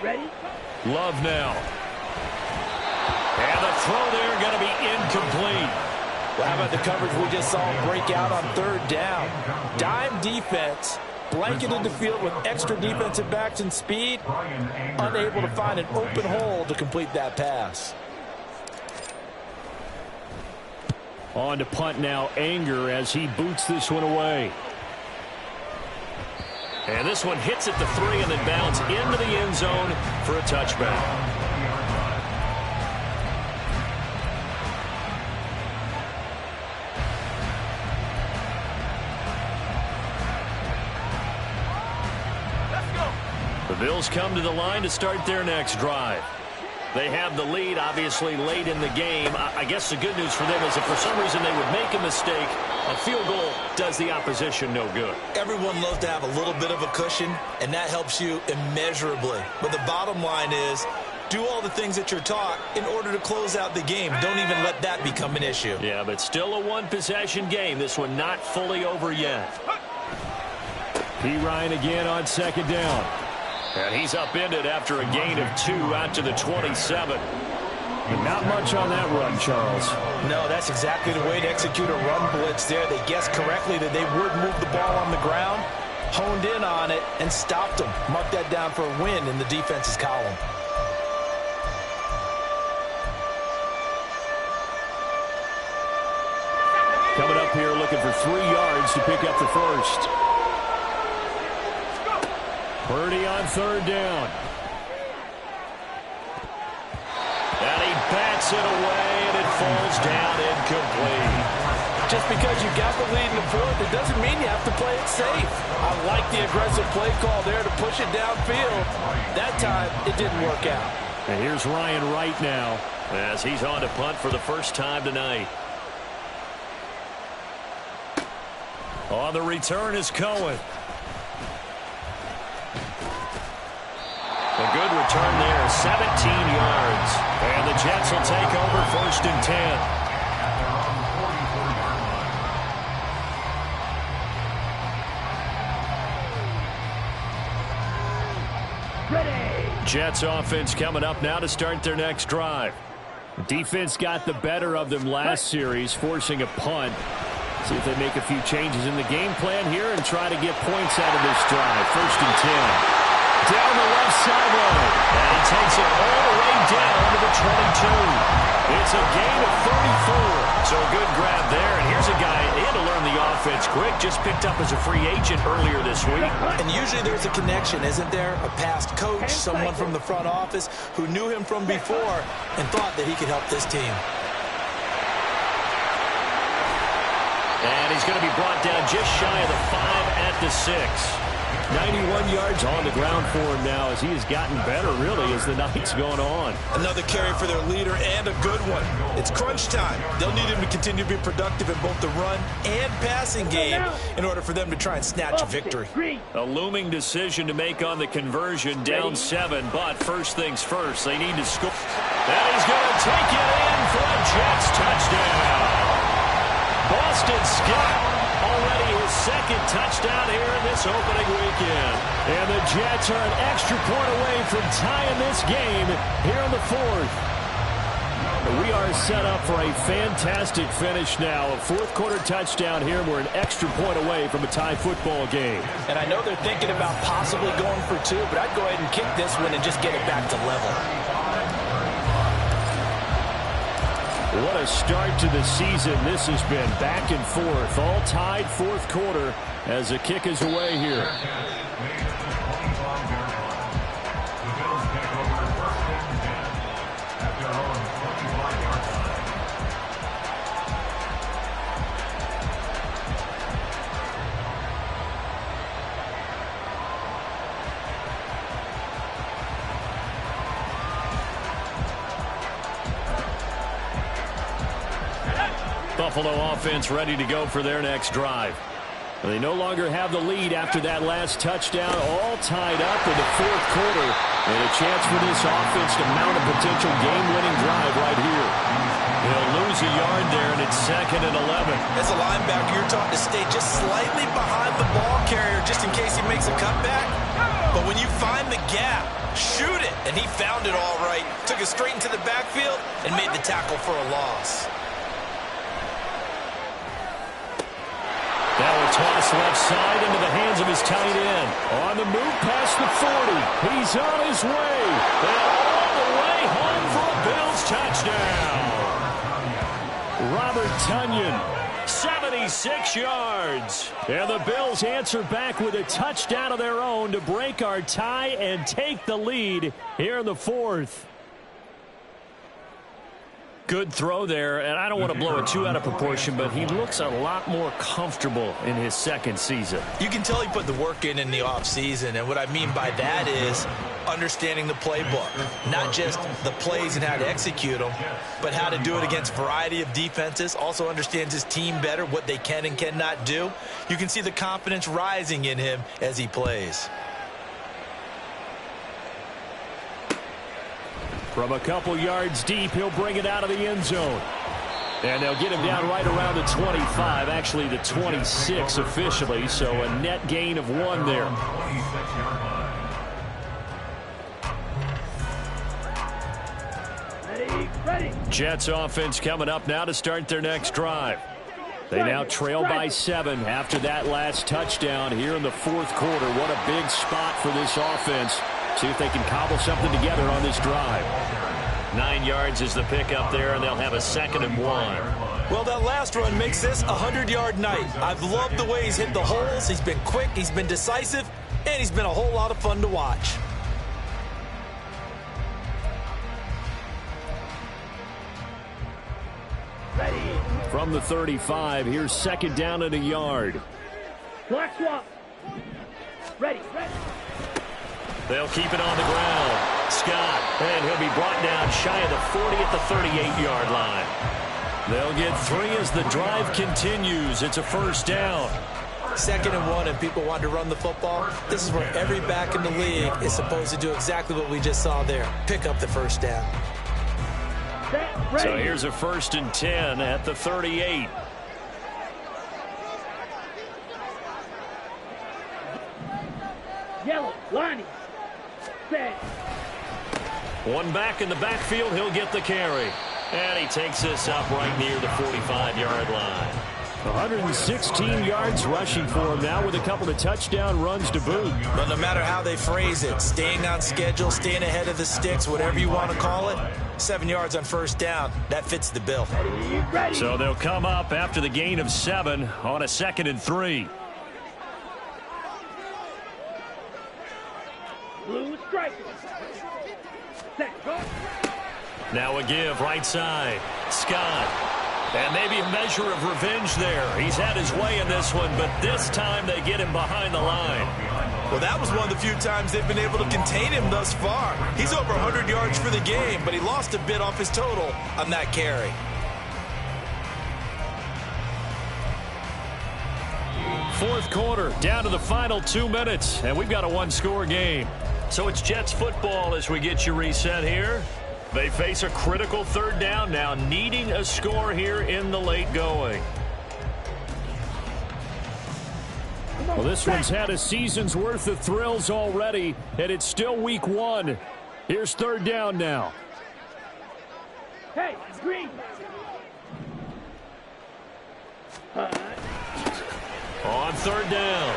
Ready? Love now. And the throw there going to be incomplete. Well, how about the coverage we just saw him break out on 3rd down? Dime defense, blanketed the field with extra defensive backs and speed, unable to find an open hole to complete that pass. On to punt now, Anger as he boots this one away. And this one hits at the 3 and then bounds into the end zone for a touchback. The Bills come to the line to start their next drive. They have the lead, obviously, late in the game. I guess the good news for them is if for some reason they would make a mistake, a field goal does the opposition no good. Everyone loves to have a little bit of a cushion, and that helps you immeasurably. But the bottom line is, do all the things that you're taught in order to close out the game. Don't even let that become an issue. Yeah, but still a one-possession game. This one not fully over yet. Ryan again on second down. And he's upended after a gain of 2 out to the 27. And not much on that run, Charles. No, that's exactly the way to execute a run blitz there. They guessed correctly that they would move the ball on the ground, honed in on it, and stopped them. Mark that down for a win in the defense's column. Coming up here looking for 3 yards to pick up the first. Purdy on third down. And he bats it away, and it falls down incomplete. Just because you got the lead in the fourth, it doesn't mean you have to play it safe. I like the aggressive play call there to push it downfield. That time, it didn't work out. And here's Ryan Wright now as he's on to punt for the first time tonight. On the return is Cohen. A good return there, 17 yards. And the Jets will take over first and 10. Ready. Jets offense coming up now to start their next drive. The defense got the better of them last series, forcing a punt. See if they make a few changes in the game plan here and try to get points out of this drive. First and 10. Down the left sideline. And he takes it all the way down to the 22. It's a gain of 34. So a good grab there. And here's a guy, he had to learn the offense quick. Just picked up as a free agent earlier this week. And usually there's a connection, isn't there? A past coach, someone from the front office who knew him from before and thought that he could help this team. And he's going to be brought down just shy of the 5 at the 6. 91 yards on the ground for him now as he has gotten better, really, as the night's going on. Another carry for their leader and a good one. It's crunch time. They'll need him to continue to be productive in both the run and passing game in order for them to try and snatch a victory. A looming decision to make on the conversion, down 7, but first things first, they need to score. And he's going to take it in for a Jets touchdown. Boston Scott. Already his second touchdown here in this opening weekend. And the Jets are an extra point away from tying this game here in the fourth. We are set up for a fantastic finish now. A fourth-quarter touchdown here. We're an extra point away from a tie football game. And I know they're thinking about possibly going for 2, but I'd go ahead and kick this one and just get it back to level. What a start to the season this has been. Back and forth, all tied fourth quarter as the kick is away here. Buffalo offense ready to go for their next drive. They no longer have the lead after that last touchdown, all tied up in the fourth quarter. And a chance for this offense to mount a potential game-winning drive right here. They'll lose a yard there, and it's 2nd and 11. As a linebacker, you're taught to stay just slightly behind the ball carrier just in case he makes a cutback. But when you find the gap, shoot it. And he found it all right. Took it straight into the backfield and made the tackle for a loss. Now a toss left side into the hands of his tight end. On the move past the 40. He's on his way. And all the way home for a Bills touchdown. Robert Tonyan, 76 yards. And the Bills answer back with a touchdown of their own to break our tie and take the lead here in the fourth. Good throw there, and I don't want to blow it too out of proportion, but he looks a lot more comfortable in his second season. You can tell he put the work in the offseason, and what I mean by that is understanding the playbook. Not just the plays and how to execute them, but how to do it against a variety of defenses. Also understands his team better, what they can and cannot do. You can see the confidence rising in him as he plays. From a couple yards deep, he'll bring it out of the end zone. And they'll get him down right around the 25, actually the 26 officially, so a net gain of 1 there. 26-yard line. Ready. Jets offense coming up now to start their next drive. They now trail by 7 after that last touchdown here in the fourth quarter. What a big spot for this offense. See if they can cobble something together on this drive. 9 yards is the pickup there, and they'll have a 2nd and 1. Well, that last run makes this a 100-yard night. I've loved the way he's hit the holes. He's been quick, he's been decisive, and he's been a whole lot of fun to watch. From the 35, here's 2nd down and a yard. Black swap. Ready. They'll keep it on the ground. Scott, and he'll be brought down shy of the 40 at the 38-yard line. They'll get 3 as the drive continues. It's a 1st down. 2nd and 1, and people want to run the football. This is where every back in the league is supposed to do exactly what we just saw there. Pick up the 1st down. So here's a 1st and 10 at the 38. Yellow, lining. Set. 1 back in the backfield. He'll get the carry. And he takes this up right near the 45-yard line. 116 yards rushing for him now with a couple of touchdown runs to boot. But no matter how they phrase it, staying on schedule, staying ahead of the sticks, whatever you want to call it, 7 yards on 1st down, that fits the bill. Ready. So they'll come up after the gain of 7 on a 2nd and 3. Blue striker. Set. Go. Now a give right side. Scott. And maybe a measure of revenge there. He's had his way in this one, but this time they get him behind the line. Well, that was one of the few times they've been able to contain him thus far. He's over 100 yards for the game, but he lost a bit off his total on that carry. Fourth quarter, down to the final 2 minutes, and we've got a 1-score game. So it's Jets football as we get you reset here. They face a critical 3rd down now, needing a score here in the late going. Well, this one's had a season's worth of thrills already, and it's still week 1. Here's 3rd down now. Hey, green. On 3rd down,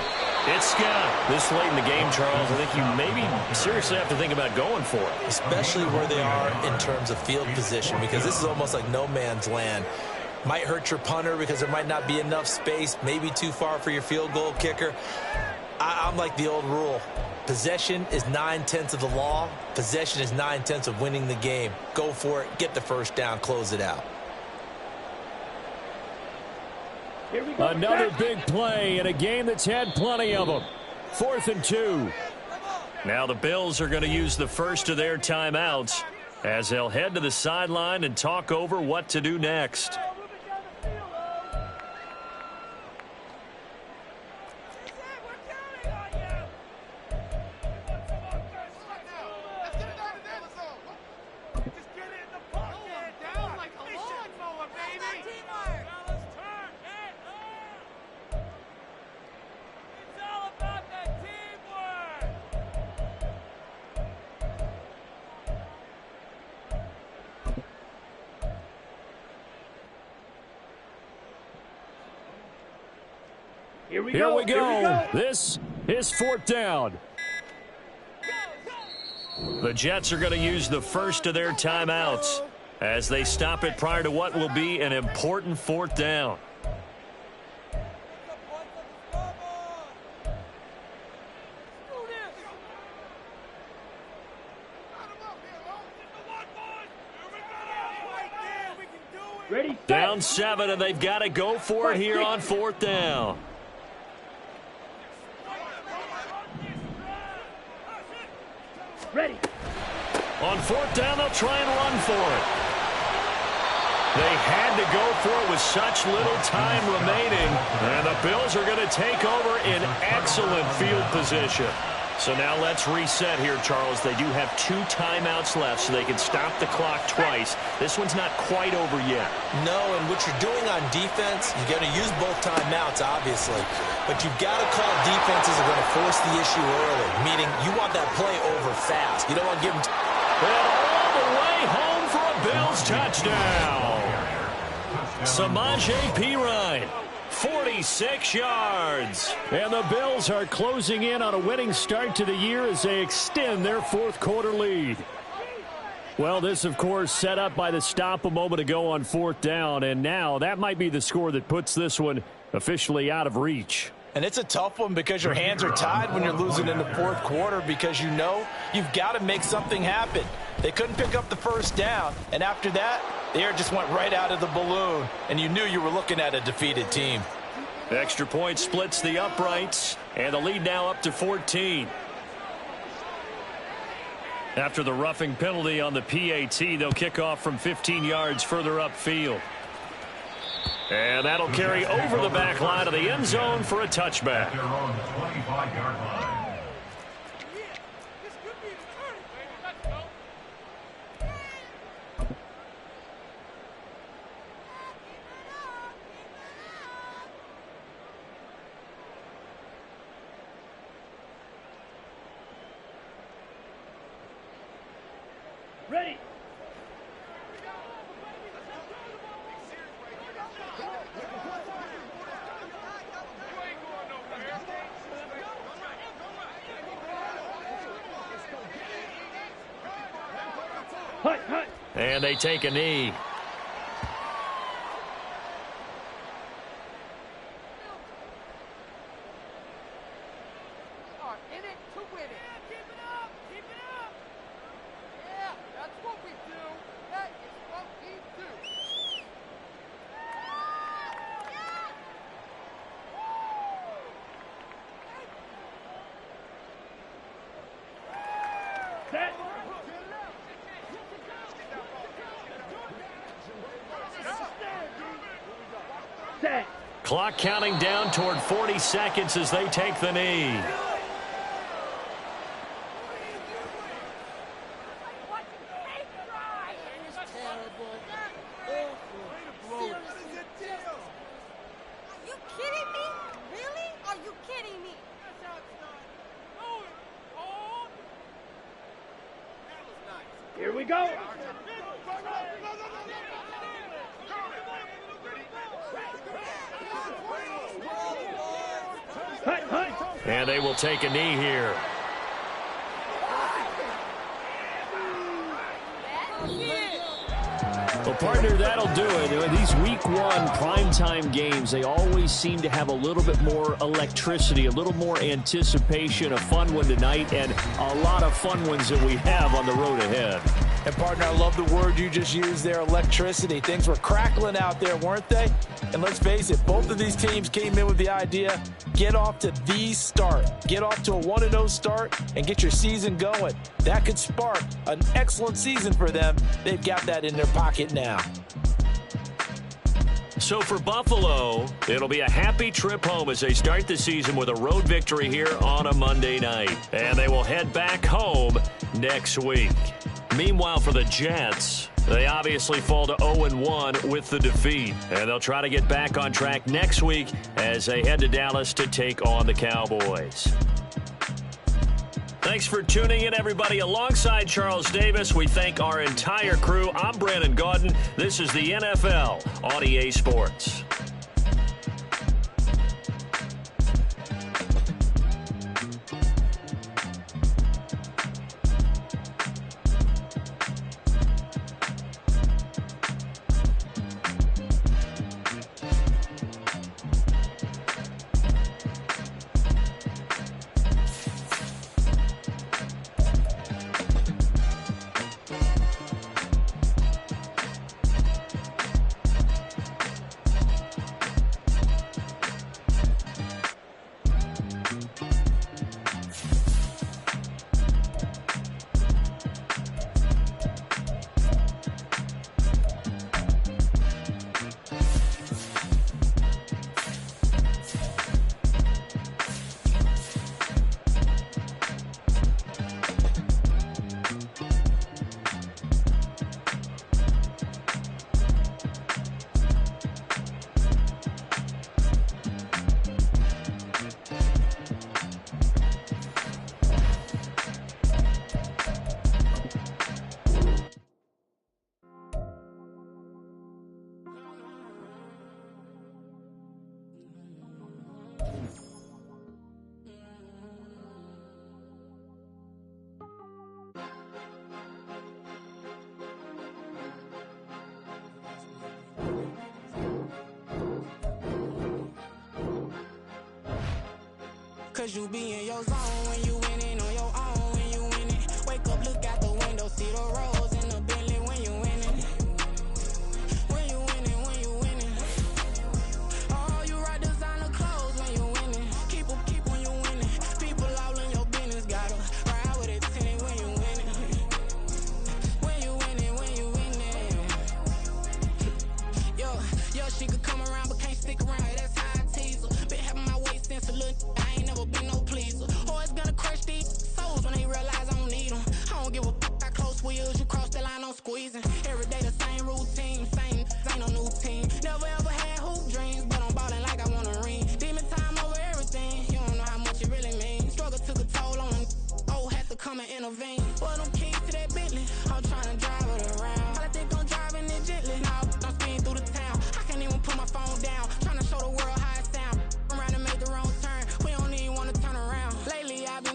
it's Scott. This late in the game, Charles, I think you maybe seriously have to think about going for it. Especially where they are in terms of field position, because this is almost like no man's land. Might hurt your punter because there might not be enough space, maybe too far for your field goal kicker. I'm like the old rule. Possession is 9/10 of the law. Possession is 9/10 of winning the game. Go for it, get the 1st down, close it out. Here we go. Another big play in a game that's had plenty of them. 4th and 2. Now the Bills are going to use the first of their timeouts as they'll head to the sideline and talk over what to do next. Here we Here go. we go. This is 4th down. The Jets are going to use the first of their timeouts as they stop it prior to what will be an important 4th down. Ready. Down 7, and they've got to go for it here on 4th down. Ready. On 4th down, they'll try and run for it. They had to go for it with such little time remaining. And the Bills are going to take over in excellent field position. So now let's reset here, Charles. They do have 2 timeouts left, so they can stop the clock twice. This one's not quite over yet. No, and what you're doing on defense, you're going to use both timeouts, obviously. But you've got to call defenses that are going to force the issue early, meaning you want that play over fast. You don't want to give them... And all the way home for a Bills touchdown. Samaje Perine. 46 yards. And the Bills are closing in on a winning start to the year as they extend their fourth-quarter lead. Well, this, of course, set up by the stop a moment ago on 4th down, and now that might be the score that puts this one officially out of reach. And it's a tough one because your hands are tied when you're losing in the 4th quarter because you know you've got to make something happen. They couldn't pick up the first down, and after that, the air just went right out of the balloon, and you knew you were looking at a defeated team. The extra point splits the uprights, and the lead now up to 14. After the roughing penalty on the PAT, they'll kick off from 15 yards further upfield. And that'll carry over the back line of the end zone for a touchback. They're on the 25-yard line. Ready. Hut, hut. And they take a knee. Are in it to win it. Keep it up. Keep it up. Yeah, that's what we do. That is what we do. Set. Set. Clock counting down toward 40 seconds as they take the knee. Here we go. Hut, hut. And they will take a knee here. Well, partner, that'll do it. These Week 1 primetime games, they always seem to have a little bit more electricity, a little more anticipation. A fun one tonight, and a lot of fun ones that we have on the road ahead. And, partner, I love the word you just used there, electricity. Things were crackling out there, weren't they? And let's face it, both of these teams came in with the idea, get off to the start. Get off to a 1-0 start and get your season going. That could spark an excellent season for them. They've got that in their pocket now. So for Buffalo, it'll be a happy trip home as they start the season with a road victory here on a Monday night. And they will head back home next week. Meanwhile, for the Jets, they obviously fall to 0-1 with the defeat. And they'll try to get back on track next week as they head to Dallas to take on the Cowboys. Thanks for tuning in, everybody. Alongside Charles Davis, we thank our entire crew. I'm Brandon Gaudin. This is the NFL on EA Sports. Cause you be in your zone when you